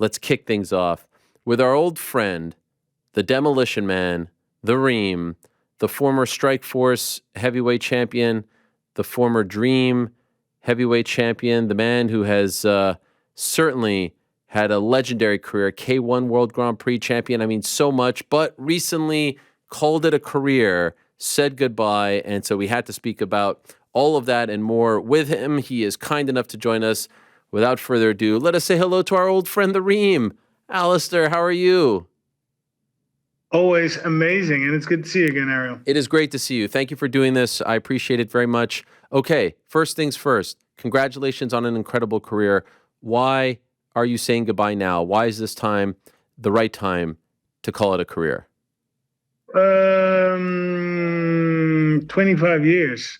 let's kick things off with our old friend, the Demolition Man, the Reem, the former Strikeforce heavyweight champion, the former Dream heavyweight champion, the man who has certainly had a legendary career, K1 World Grand Prix champion. I mean, so much, but recently called it a career, said goodbye, and so we had to speak about all of that and more with him. He is kind enough to join us. Without further ado, let us say hello to our old friend, the Reem. Alistair, how are you? Always amazing, and it's good to see you again, Ariel. It is great to see you. Thank you for doing this. I appreciate it very much. Okay, first things first. Congratulations on an incredible career. Why are you saying goodbye now? Why is this time the right time to call it a career? 25 years.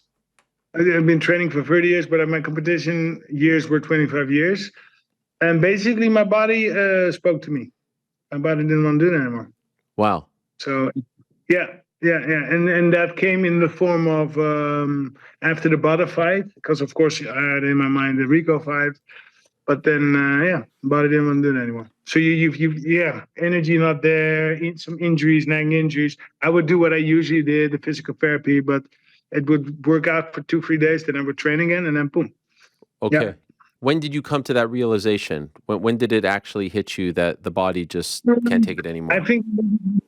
I've been training for 30 years, but my competition years were 25 years. And basically, my body spoke to me. My body didn't want to do it anymore. Wow. So, yeah. And that came in the form of after the Bada fight, because, of course, I had in my mind the Rico fight. But then, body didn't want to do it anymore. So, energy not there, some injuries, nagging injuries. I would do what I usually did, the physical therapy, but it would work out for 2-3 days, then I would train again, and then boom. Okay. Yeah. When did you come to that realization? When did it actually hit you that the body just can't take it anymore? I think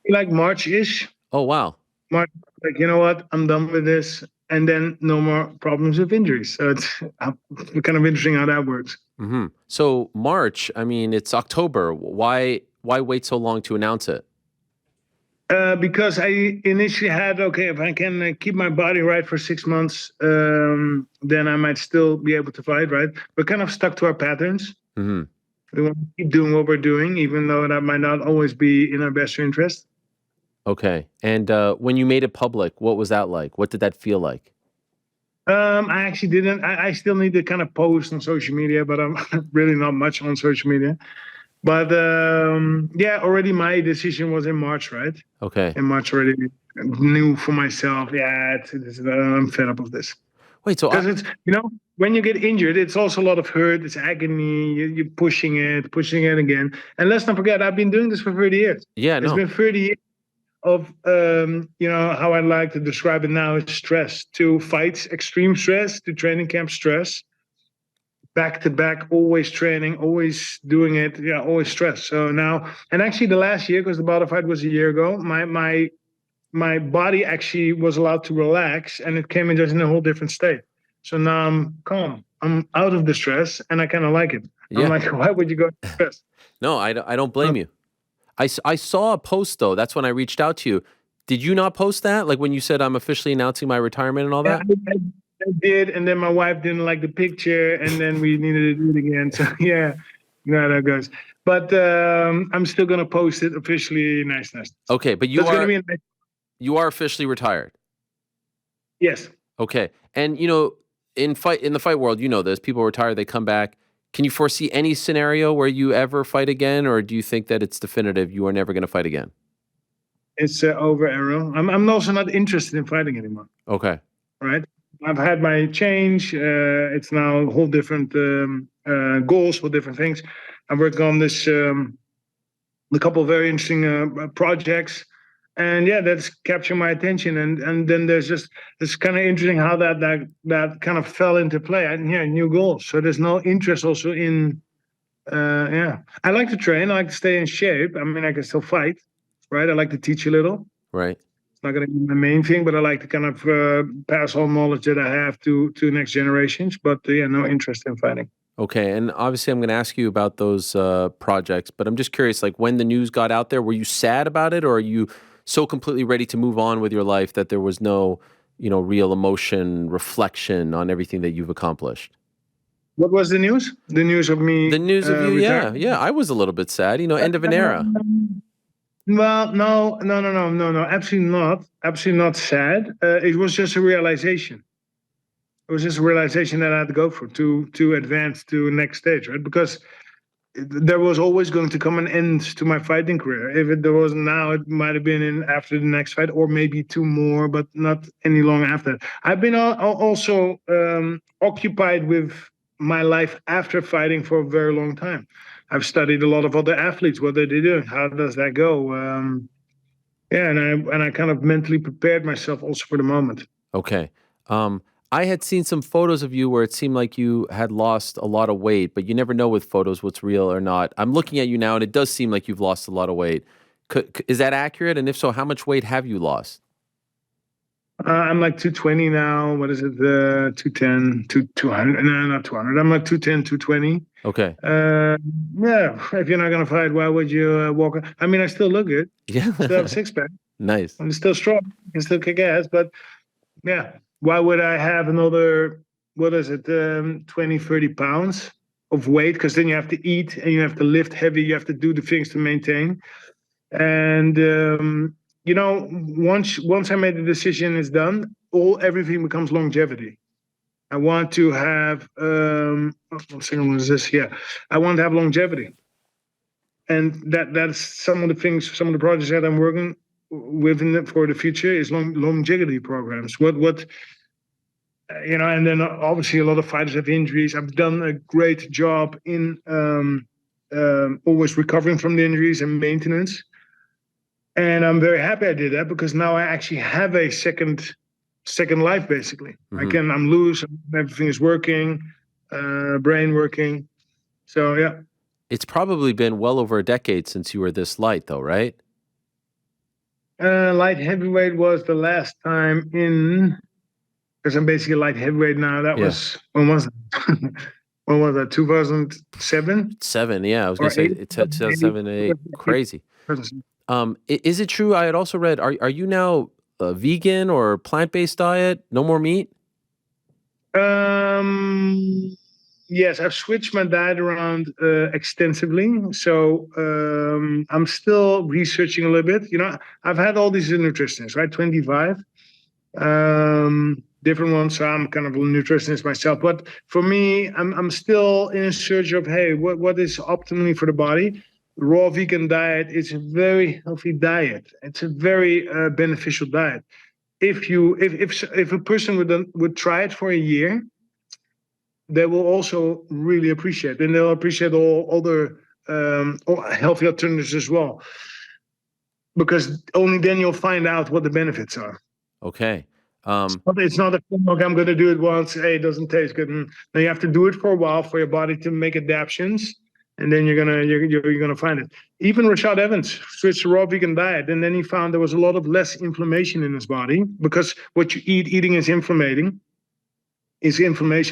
like March-ish. Oh, wow. March, like, you know what? I'm done with this. And then no more problems with injuries. So it's kind of interesting how that works. Mm-hmm. So March, I mean, it's October. Why wait so long to announce it? Because I initially had, if I can keep my body right for 6 months, then I might still be able to fight, right? We're kind of stuck to our patterns. Mm-hmm. We want to keep doing what we're doing, even though that might not always be in our best interest. Okay. And when you made it public, what was that like? What did that feel like? I actually didn't. I still need to kind of post on social media, but I'm really not much on social media. But already my decision was in March, right? Okay. In March already, knew for myself, I'm fed up of this. Wait, so because it's, when you get injured, it's also a lot of hurt, it's agony, you're pushing it again. And let's not forget, I've been doing this for 30 years. Yeah, no. It's been 30 years of, how I like to describe it now is stress. To fights, extreme stress, to training camp stress. Back to back, always training, always doing it. Yeah, always stress. So now, and actually the last year, because the Bada fight was a year ago, my body actually was allowed to relax, and it came in just in a whole different state. So now I'm calm. I'm out of the stress, and I kind of like it. Yeah. I'm like, why would you go to stress? No, I don't blame you. I saw a post, though. That's when I reached out to you. Did you not post that? Like when you said, I'm officially announcing my retirement and all that? I did, and then my wife didn't like the picture, and then we needed to do it again. So, yeah, you know how that goes. But I'm still going to post it officially. Nice. Okay, but you are officially retired? Yes. Okay. And, in the fight world, you know this, people retire, they come back. Can you foresee any scenario where you ever fight again, or do you think that it's definitive, you are never going to fight again? It's over, Arrow. I'm also not interested in fighting anymore. Okay. Right? I've had my change. It's now a whole different goals for different things. I'm working on this, a couple of very interesting projects. And that's captured my attention. And then there's just, it's kind of interesting how that kind of fell into play. And new goals. So there's no interest also in, I like to train. I like to stay in shape. I mean, I can still fight, right? I like to teach a little. Right. It's not going to be my main thing, but I like to kind of pass on knowledge that I have to next generations. But no interest in fighting. Okay, and obviously I'm going to ask you about those projects, but I'm just curious, like when the news got out there, were you sad about it, or are you so completely ready to move on with your life that there was no, real emotion, reflection on everything that you've accomplished? What was the news? The news of me? The news of you, yeah. I was a little bit sad, end of an era. Well, no, absolutely not. Absolutely not sad. It was just a realization. It was just a realization that I had to go for to advance to the next stage, right? Because there was always going to come an end to my fighting career. If there wasn't now, it might have been after the next fight, or maybe 2 more, but not any long after. I've been also occupied with my life after fighting for a very long time. I've studied a lot of other athletes. What are they doing? How does that go? Yeah, and I kind of mentally prepared myself also for the moment. Okay. Um, I had seen some photos of you where it seemed like you had lost a lot of weight, but you never know with photos what's real or not. I'm looking at you now, and it does seem like you've lost a lot of weight. Is that accurate? And if so, how much weight have you lost? I'm like 220 now. What is it? 210, 200. No, not 200. I'm like 210, 220. Okay. Uh, yeah, if you're not gonna fight, why would you walk? I mean, I still look good. Still have a Yeah. six pack. Nice. I'm still strong. I can still kick ass. But yeah, why would I have another? What is it? 20, 30 pounds of weight? Because then you have to eat and you have to lift heavy. You have to do the things to maintain. And once I made the decision, it's done. Everything becomes longevity. I want to have what second was this? Yeah, I want to have longevity, and that's some of the things, some of the projects that I'm working with for the future is longevity programs. And then obviously a lot of fighters have injuries. I've done a great job in always recovering from the injuries and maintenance. And I'm very happy I did that because now I actually have a second life. Basically, Hmm. I'm loose, everything is working, brain working. So yeah, It's probably been well over a decade since you were this light, though, right? light heavyweight was the last time in because I'm basically light heavyweight now. That Yeah. was when was that? When was that? 2007 7. Yeah, I was gonna or say eight? it's 2007 and 8. Crazy. Is it true? I had also read. Are you now vegan or plant-based diet? No more meat. Um, yes, I've switched my diet around extensively. So I'm still researching a little bit. I've had all these nutritionists, right? 25 different ones. So I'm kind of a nutritionist myself. But for me, I'm still in search of, hey, what is optimally for the body? Raw vegan diet is a very healthy diet. It's a very beneficial diet. If a person would try it for a year, they will also really appreciate, and they'll appreciate all other all healthy alternatives as well, because only then you'll find out what the benefits are. Okay. But it's not a thing like I'm going to do it once. Hey, it doesn't taste good. And now you have to do it for a while for your body to make adaptations, and then you're gonna find it. Even Rashad Evans switched to raw vegan diet, and then he found there was a lot of less inflammation in his body because what you eating is inflammation,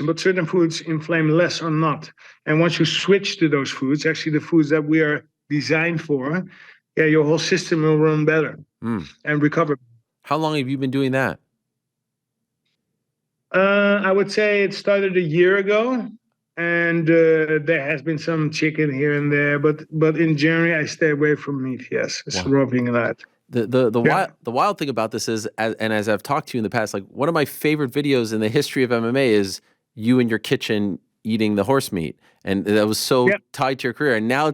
but certain foods inflame less or not. And once you switch to those foods, actually the foods that we are designed for, yeah, your whole system will run better mm. and recover. How long have you been doing that? I would say it started a year ago, and there has been some chicken here and there, but in general, I stay away from meat. Yes, it's Wow. raw vegan diet. Yeah, The wild thing about this is, as I've talked to you in the past, like one of my favorite videos in the history of MMA is you in your kitchen eating the horse meat, and that was so yeah, tied to your career. And now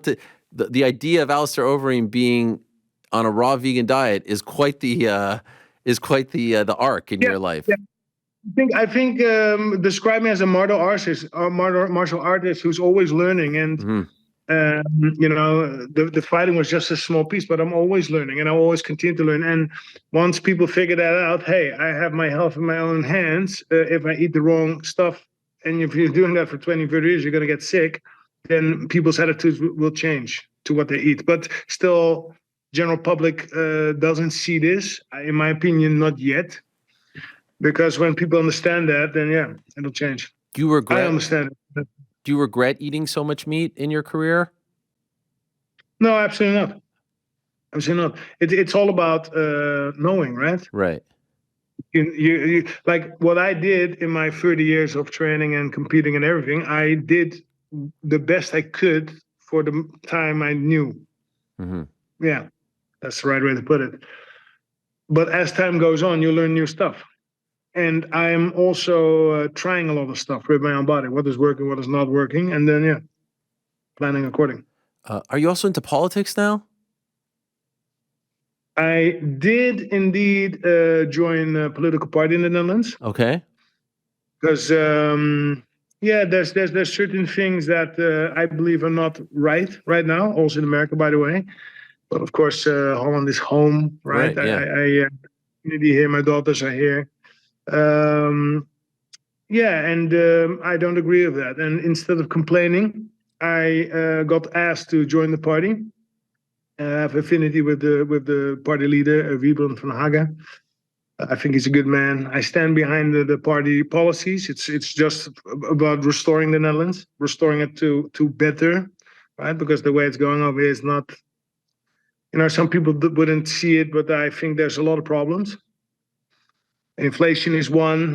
the idea of Alistair Overeem being on a raw vegan diet is quite the arc in yeah. your life. Yeah. I think describe me as a martial artist who's always learning, and Hmm. the fighting was just a small piece, but I'm always learning, and I always continue to learn. And once people figure that out, hey, I have my health in my own hands. If I eat the wrong stuff, and if you're doing that for 20, 30 years, you're going to get sick. Then people's attitudes will change to what they eat. But still, general public doesn't see this, in my opinion, not yet. Because when people understand that, then yeah, it'll change. Do you I regret? understand it. Do you regret eating so much meat in your career? No, absolutely not. Absolutely not. It's all about knowing, right? Right. Like what I did in my 30 years of training and competing and everything. I did the best I could for the time I knew. Hmm. Yeah, that's the right way to put it. But as time goes on, you learn new stuff. And I'm also trying a lot of stuff with my own body. What is working, what is not working, and then yeah, planning according. Are you also into politics now? I did indeed join a political party in the Netherlands Okay. because yeah, there's certain things that I believe are not right now, also in America, by the way. But of course, Holland is home, right? Right. Yeah. Community here, my daughters are here. Um, yeah, and I don't agree with that. And instead of complaining, I got asked to join the party. I have affinity with the party leader, Wiebren van Haga. I think he's a good man. I stand behind the party policies. It's just about restoring the Netherlands, restoring it to better, right? Because the way it's going over here is not. Some people wouldn't see it, but I think there's a lot of problems. Inflation is one.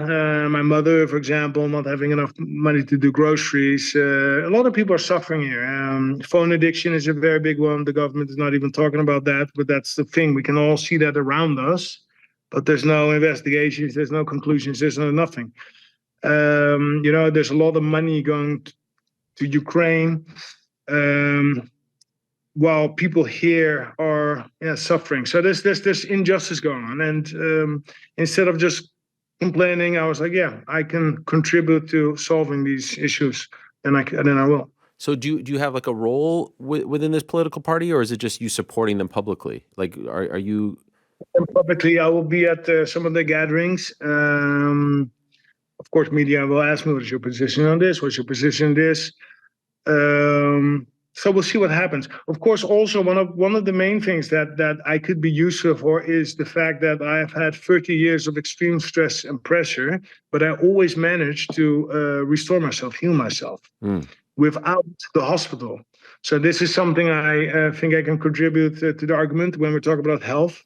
My mother, for example, not having enough money to do groceries. A lot of people are suffering here. Phone addiction is a very big one. The government is not even talking about that, but that's the thing. We can all see that around us, but there's no investigations, there's no conclusions, there's no nothing. There's a lot of money going to Ukraine. While people here are suffering. So there's injustice going on, and instead of just complaining, I was like, yeah, I can contribute to solving these issues, and then I will. So do you have like a role within this political party, or is it just you supporting them publicly? Like, are you? And publicly, I will be at some of the gatherings. Of course, media will ask me, "What's your position on this? What's your position on this?" So we'll see what happens. Of course, also one of the main things that I could be useful for is the fact that I have had 30 years of extreme stress and pressure, but I always managed to restore myself, heal myself without the hospital. So this is something I think I can contribute to the argument when we talk about health.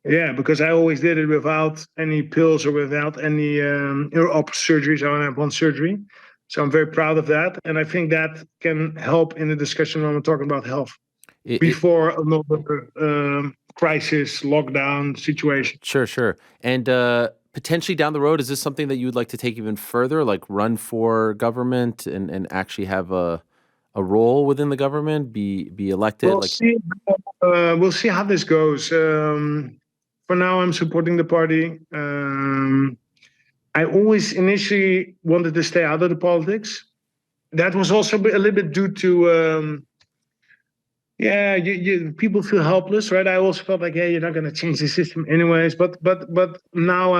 Yeah, because I always did it without any pills or without any surgeries. I only have one surgery. So I'm very proud of that. And I think that can help in the discussion when we're talking about health before another crisis, lockdown situation. Sure. And potentially down the road, is this something that you would like to take even further, like run for government and actually have a role within the government, be elected? We'll see how this goes. For now, I'm supporting the party. I always initially wanted to stay out of the politics. That was also a little bit due to, people feel helpless, right? I also felt like, hey, you're not going to change the system anyways. But now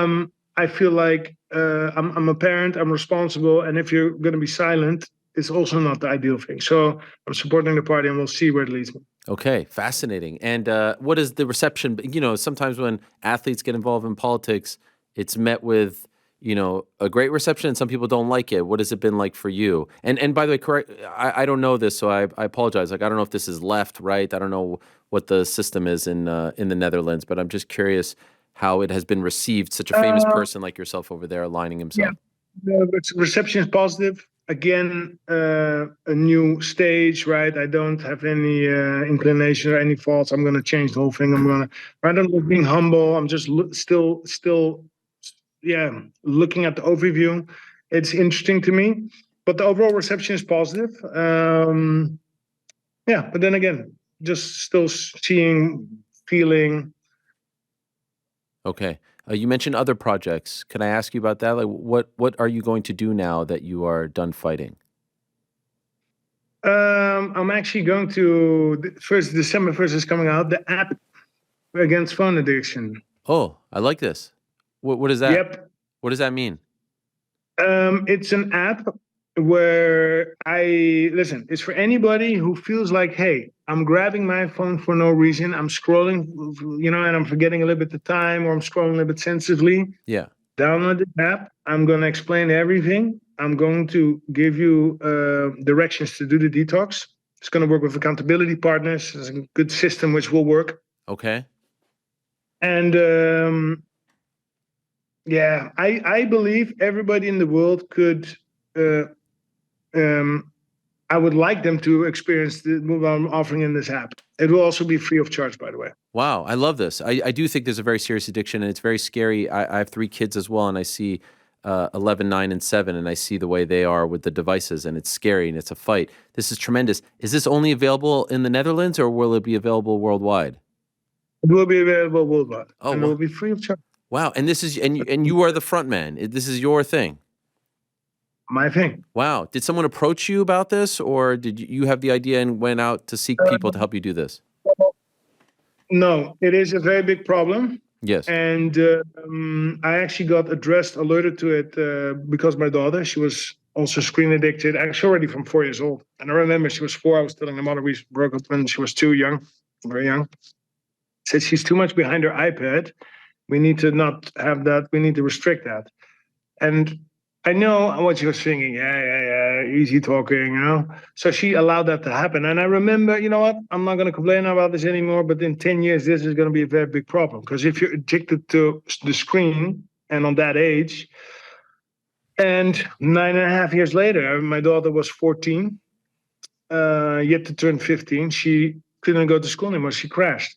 I feel like I'm a parent, I'm responsible, and if you're going to be silent, it's also not the ideal thing. So I'm supporting the party, and we'll see where it leads me. Okay, fascinating. And what is the reception? Sometimes when athletes get involved in politics, it's met with a great reception, and some people don't like it. What has it been like for you? And by the way, correct, I don't know this, so I apologize. Like, I don't know if this is left, right. I don't know what the system is in the Netherlands, but I'm just curious how it has been received. Such a famous person like yourself over there aligning himself. Yeah, the reception is positive. Again, a new stage, right? I don't have any inclination or any faults. I'm going to change the whole thing. Rather than being humble, I'm just still looking at the overview. It's interesting to me, but the overall reception is positive. But then again, just still seeing, feeling. Okay. You mentioned other projects. Can I ask you about that? Like, what are you going to do now that you are done fighting? I'm actually going to December 1st is coming out. The app against phone addiction. Oh, I like this. What is that? Yep. What does that mean? It's an app where it's for anybody who feels like, hey, I'm grabbing my phone for no reason. I'm scrolling, and I'm forgetting a little bit the time, or I'm scrolling a little bit sensitively. Yeah. Download the app. I'm going to explain everything. I'm going to give you directions to do the detox. It's going to work with accountability partners. It's a good system which will work. Okay. And I believe everybody in the world could. I would like them to experience the move I'm offering in this app. It will also be free of charge, by the way. Wow, I love this. I do think there's a very serious addiction, and it's very scary. I have 3 kids as well, and I see 11, 9, and 7, and I see the way they are with the devices, and it's scary, and it's a fight. This is tremendous. Is this only available in the Netherlands, or will it be available worldwide? It will be available worldwide, and it will be free of charge. Wow, and this is and you are the front man. This is your thing. my thing. Wow. Did someone approach you about this, or did you have the idea and went out to seek people to help you do this? No, it is a very big problem. Yes. And I actually got alerted to it because my daughter, she was also screen addicted, actually already from 4 years old. And I remember she was 4. I was telling the mother we broke up when she was too young, very young. Said she's too much behind her iPad. We need to not have that. We need to restrict that. And I know what she was thinking. Yeah, easy talking, you know. So she allowed that to happen. And I remember, you know what? I'm not going to complain about this anymore. But in 10 years, this is going to be a very big problem. Because if you're addicted to the screen and on that age, and 9.5 years later, my daughter was 14, yet to turn 15. She couldn't go to school anymore. She crashed.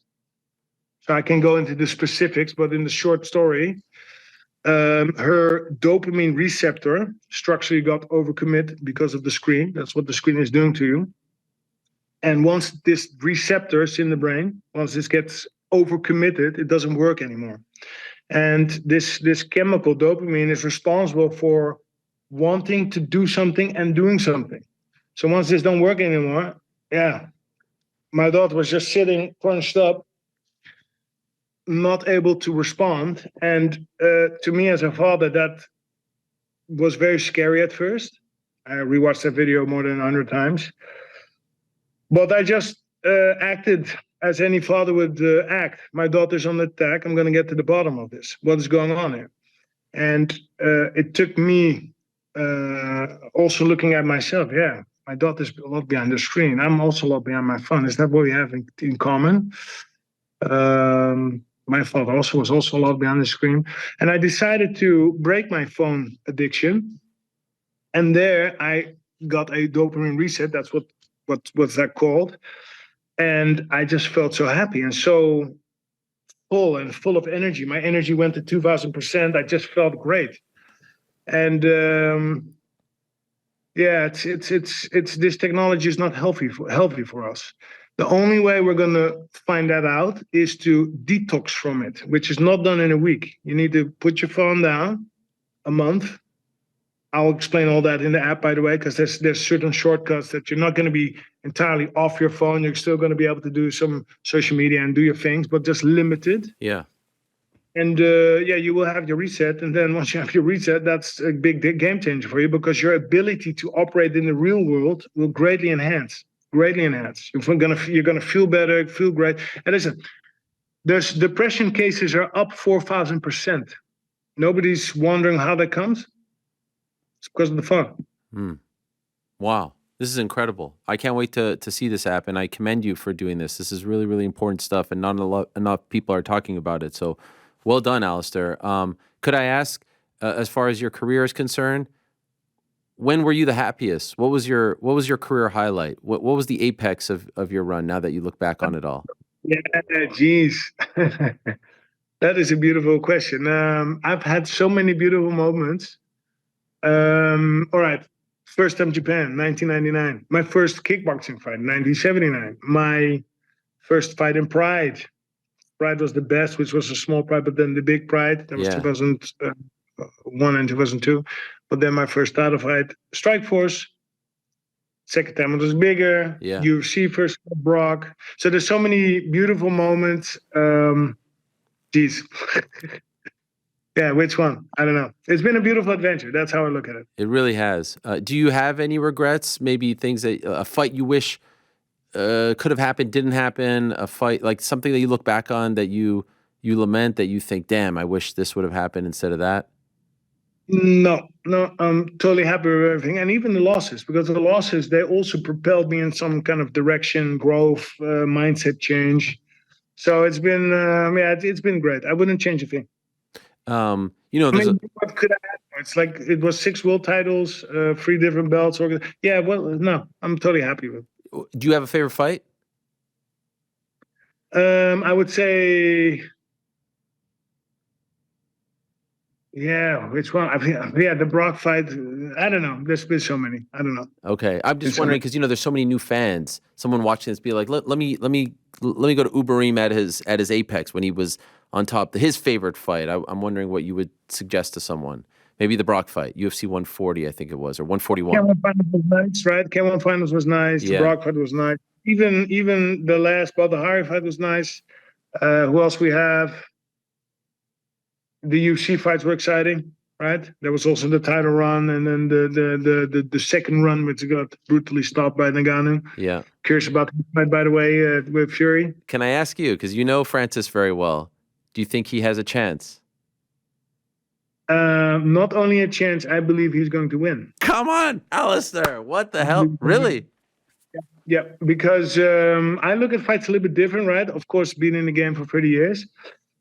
So I can go into the specifics, but in the short story, her dopamine receptor structurally got overcommit because of the screen. That's what the screen is doing to you. And once this receptors in the brain, once this gets overcommitted, it doesn't work anymore. And this chemical dopamine is responsible for wanting to do something and doing something. So once this don't work anymore, yeah, my daughter was just sitting crunched up, not able to respond. And to me as a father, that was very scary at first. I rewatched that video more than 100 times. But I just acted as any father would act. My daughter's on attack. I'm going to get to the bottom of this. What is going on here? And it took me also looking at myself. Yeah, my daughter's a lot behind the screen. I'm also a lot behind my phone. Is that what we have in common? My father also was also a lot behind the screen. And I decided to break my phone addiction. And there I got a dopamine reset. That's what's that called. And I just felt so happy and so full of energy. My energy went to 2,000%. I just felt great. And yeah, it's this technology is not healthy for us. The only way we're going to find that out is to detox from it, which is not done in a week. You need to put your phone down a month. I'll explain all that in the app, by the way, because there's certain shortcuts that you're not going to be entirely off your phone. You're still going to be able to do some social media and do your things, but just limited. Yeah. And yeah, you will have your reset. And then once you have your reset, that's a big game changer for you because your ability to operate in the real world will greatly enhance. Greatly enhance. You're gonna feel better, feel great. And listen, there's depression cases are up 4,000%. Nobody's wondering how that comes. It's because of the fun. Wow. This is incredible. I can't wait to see this app, and I commend you for doing this. This is really, really important stuff, and not enough people are talking about it. So well done, Alistair. Could I ask, as far as your career is concerned, when were you the happiest? What was your career highlight? What was the apex of your run now that you look back on it all? Yeah, geez. That is a beautiful question. I've had so many beautiful moments. All right. First time Japan, 1999. My first kickboxing fight, 1979. My first fight in Pride. Pride was the best, which was a small Pride, but then the big Pride, that was 2001 and 2002. But then my first title fight, Strikeforce. Second time it was bigger. Yeah. UFC first Brock. So there's so many beautiful moments. Geez. Yeah, which one? I don't know. It's been a beautiful adventure. That's how I look at it. It really has. Do you have any regrets? Maybe things that a fight you wish could have happened, didn't happen? A fight like something that you look back on that you lament, that you think, damn, I wish this would have happened instead of that? No, I'm totally happy with everything, and even the losses, because the losses they also propelled me in some kind of direction, growth, mindset change. So it's been, it's been great. I wouldn't change a thing. What could I add? It's like it was 6 world titles, 3 different belts. Yeah, well, no, I'm totally happy with. Do you have a favorite fight? I would say, yeah, which one? The Brock fight. I don't know. There's been so many. I don't know. Okay, I'm just wondering because there's so many new fans. Someone watching this be like, let me go to Overeem at his apex when he was on top. His favorite fight. I'm wondering what you would suggest to someone. Maybe the Brock fight, UFC 140, I think it was, or 141. K1 finals was nice, right? K1 finals was nice. The Yeah. Brock fight was nice. Even the last Badr fight was nice. Who else we have? The UFC fights were exciting, right? There was also the title run, and then the second run, which got brutally stopped by Ngannou. Yeah. Curious about the fight, by the way, with Fury. Can I ask you, because you know Francis very well, do you think he has a chance? Not only a chance, I believe he's going to win. Come on, Alistair. What the hell? Really? Yeah, because I look at fights a little bit different, right? Of course, being in the game for 30 years,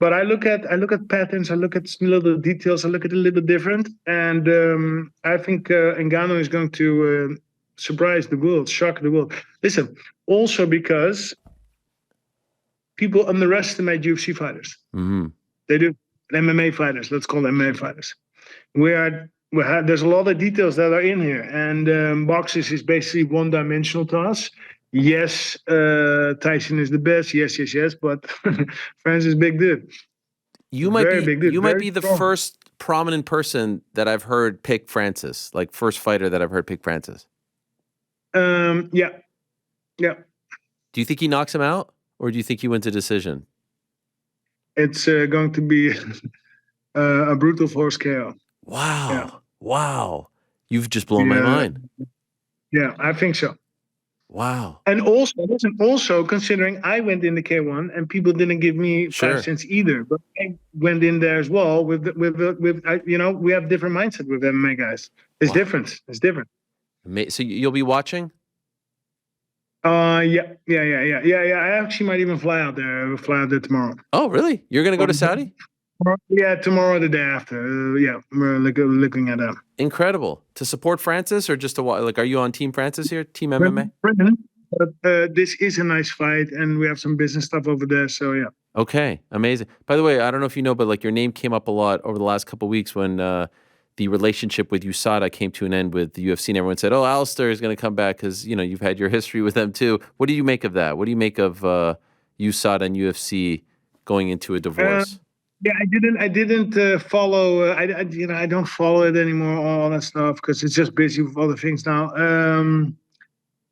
but I look at patterns, I look at little details, I look at it a little bit different, and I think Ngannou is going to surprise the world, shock the world. Listen, also because people underestimate UFC fighters. Mm-hmm. They do. MMA fighters, let's call them MMA fighters. There's a lot of details that are in here, and boxes is basically one-dimensional to us. Yes, Tyson is the best. Yes, but Francis is big dude. You might be the first prominent person that I've heard pick Francis, like first fighter that I've heard pick Francis. Yeah. Do you think he knocks him out, or do you think he wins a decision? It's going to be a brutal force KO. Wow. Yeah. Wow. You've just blown my mind. Yeah, I think so. Wow. And also considering I went in the K1 and people didn't give me 5 cents either, but I went in there as well with we have different mindset with MMA guys. It's different. It's different. So you'll be watching? Yeah. I actually might even fly out there tomorrow. Oh, really? You're gonna go to Saudi? Yeah, tomorrow or the day after. Yeah, we're looking at that. Incredible. To support Francis, or just to watch? Like, are you on Team Francis here? Team MMA? But this is a nice fight, and we have some business stuff over there. So yeah. Okay, amazing. By the way, I don't know if you know, but like your name came up a lot over the last couple of weeks when the relationship with USADA came to an end with the UFC, and everyone said, "Oh, Alistair is going to come back," because you've had your history with them too. What do you make of that? What do you make of USADA and UFC going into a divorce? Yeah, I didn't follow. I don't follow it anymore. All that stuff because it's just busy with other things now.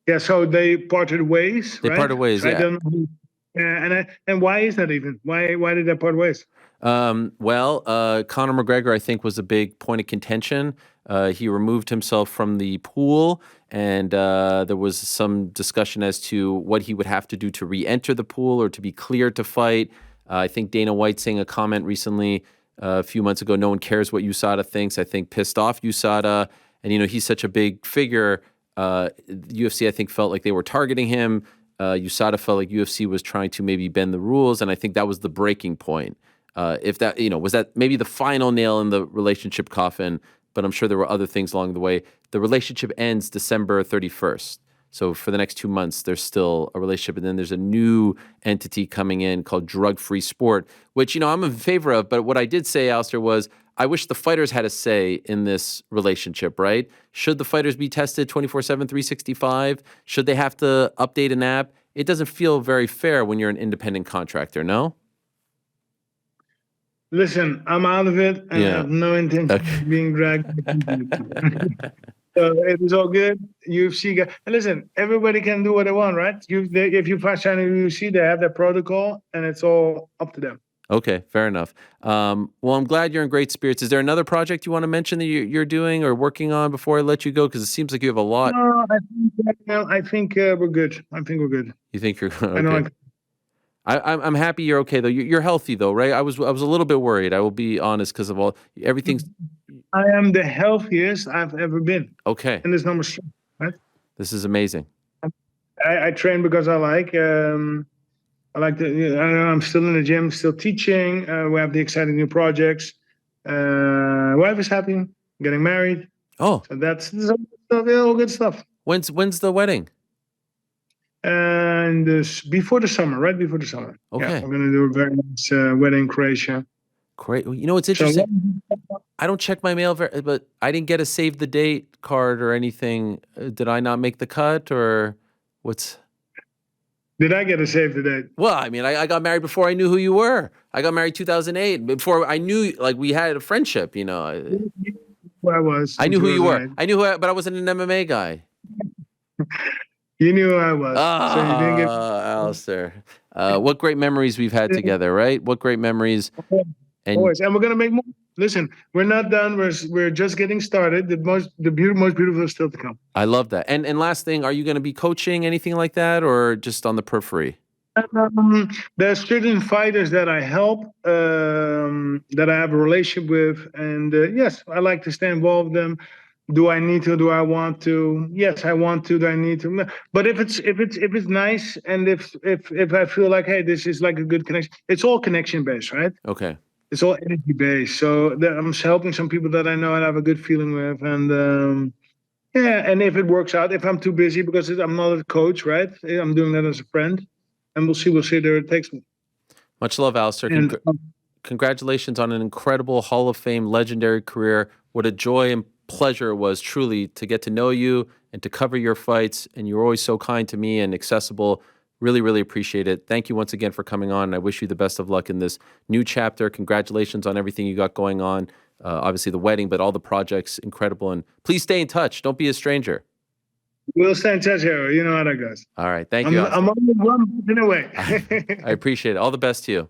Yeah, so they parted ways. They parted ways. So yeah. I don't know. And why is that even? Why did they part ways? Conor McGregor, I think, was a big point of contention. He removed himself from the pool, and there was some discussion as to what he would have to do to re-enter the pool or to be cleared to fight. I think Dana White saying a comment recently, a few months ago, no one cares what USADA thinks, I think pissed off USADA. And, he's such a big figure. UFC, I think, felt like they were targeting him. USADA felt like UFC was trying to maybe bend the rules. And I think that was the breaking point. If that, was that maybe the final nail in the relationship coffin, but I'm sure there were other things along the way. The relationship ends December 31st. So for the next 2 months, there's still a relationship. And then there's a new entity coming in called Drug-Free Sport, which, I'm in favor of. But what I did say, Alistair, was I wish the fighters had a say in this relationship, right? Should the fighters be tested 24/7, 365? Should they have to update an app? It doesn't feel very fair when you're an independent contractor, no? Listen, I'm out of it, and I have no intention of being dragged. So it is all good. UFC guy. And listen, everybody can do what they want, right? If you fight China UFC, they have their protocol, and it's all up to them. Okay, fair enough. Well, I'm glad you're in great spirits. Is there another project you want to mention that you're doing or working on before I let you go? Because it seems like you have a lot. No, I think we're good. I think we're good. You think you're okay? I'm happy you're okay though. You're healthy though, right? I was a little bit worried. I will be honest because of everything's. I am the healthiest I've ever been. Okay. And there's no more stress, right? This is amazing. I train because I like. I like to. I'm still in the gym, still teaching. We have the exciting new projects. Wife is happy. Getting married. Oh. So that's all good stuff. When's the wedding? And before the summer, right before the summer. Okay. Yeah, we're gonna do a very nice wedding in Croatia. Great. It's interesting. I don't check my mail, but I didn't get a save the date card or anything. Did I not make the cut, or what's? Did I get a save the date? Well, I got married before I knew who you were. I got married 2008. Before I knew, like, we had a friendship. who I was I since knew you who were you were. right. I knew who, but I wasn't an MMA guy. You knew who I was, so you didn't get. Ah, Alistair. What great memories we've had together, right? What great memories. And Always, and we're gonna make more. Listen, we're not done. We're just getting started. Most beautiful is still to come. I love that. And last thing, are you going to be coaching anything like that, or just on the periphery? There's certain fighters that I help, that I have a relationship with, and yes, I like to stay involved with them. Do I need to? Do I want to? Yes, I want to. Do I need to? But if it's nice, and if I feel like, hey, this is like a good connection, it's all connection based, right? Okay. It's all energy based. So I'm helping some people that I know and have a good feeling with, and yeah. And if it works out, if I'm too busy because I'm not a coach, right? I'm doing that as a friend, and we'll see where it takes me. Much love, Alistair. And Congratulations on an incredible Hall of Fame legendary career. What a joy and pleasure it was truly to get to know you and to cover your fights. And you're always so kind to me and accessible. Really, really appreciate it. Thank you once again for coming on. And I wish you the best of luck in this new chapter. Congratulations on everything you got going on. Obviously the wedding, but all the projects, incredible. And please stay in touch. Don't be a stranger. we'll stay in touch here. You know how that goes. All right. Thank you, I'm Alistair. only one in a way. I appreciate it. All the best to you.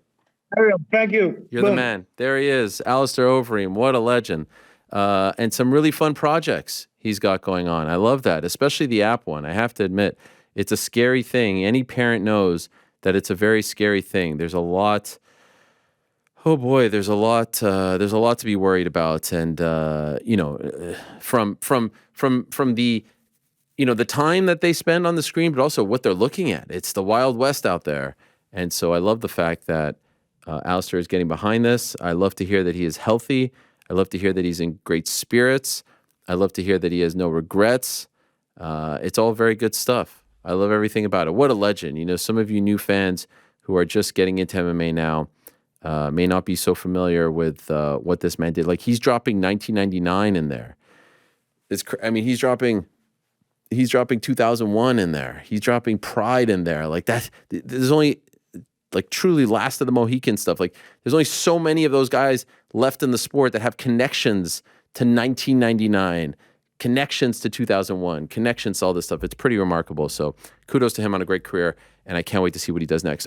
Thank you. You're the man. There he is, Alistair Overeem. What a legend. And some really fun projects he's got going on. I love that, especially the app one. I have to admit, it's a scary thing. Any parent knows that it's a very scary thing. There's a lot. Oh boy, there's a lot. There's a lot to be worried about, and from the the time that they spend on the screen, but also what they're looking at. It's the Wild West out there, and so I love the fact that Alistair is getting behind this. I love to hear that he is healthy. I love to hear that he's in great spirits. I love to hear that he has no regrets. It's all very good stuff. I love everything about it. What a legend. Some of you new fans who are just getting into MMA now may not be so familiar with what this man did. Like, he's dropping 1999 in there. He's dropping 2001 in there. He's dropping Pride in there. Like that, there's only like truly Last of the Mohican stuff. Like, there's only so many of those guys left in the sport that have connections to 1999, connections to 2001, connections to all this stuff. It's pretty remarkable. So kudos to him on a great career, and I can't wait to see what he does next.